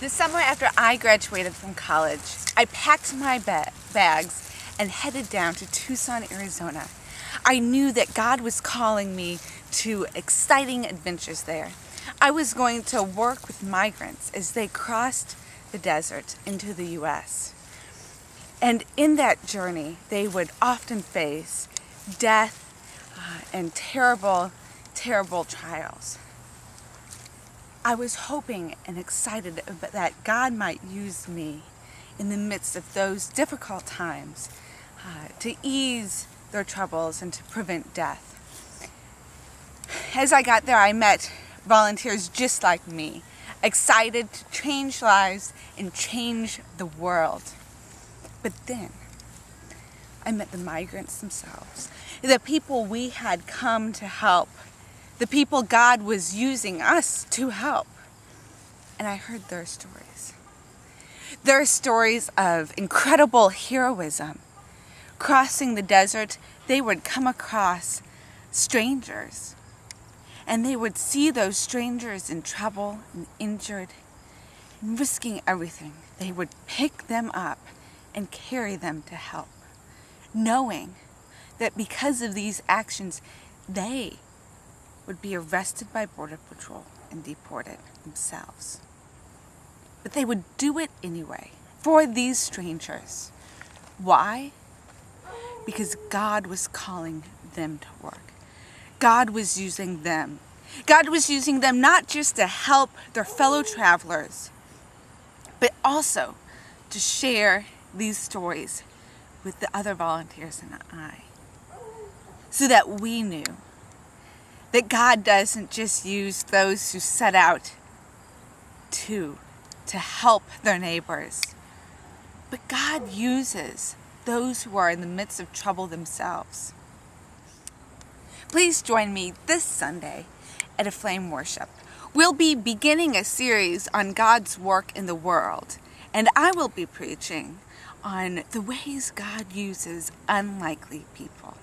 The summer after I graduated from college, I packed my bags and headed down to Tucson, Arizona. I knew that God was calling me to exciting adventures there. I was going to work with migrants as they crossed the desert into the U.S. And in that journey, they would often face death and terrible, terrible trials. I was hoping and excited that God might use me in the midst of those difficult times to ease their troubles and to prevent death. As I got there, I met volunteers just like me, excited to change lives and change the world. But then I met the migrants themselves, the people we had come to help, the people God was using us to help. And I heard their stories. Their stories of incredible heroism. Crossing the desert, they would come across strangers. And they would see those strangers in trouble and injured, and risking everything. They would pick them up and carry them to help, knowing that because of these actions, they would be arrested by Border Patrol and deported themselves. But they would do it anyway for these strangers. Why? Because God was calling them to work. God was using them. God was using them not just to help their fellow travelers, but also to share these stories with the other volunteers and I, so that we knew that God doesn't just use those who set out to help their neighbors, but God uses those who are in the midst of trouble themselves. Please join me this Sunday at Aflame Worship. We'll be beginning a series on God's work in the world, and I will be preaching on the ways God uses unlikely people.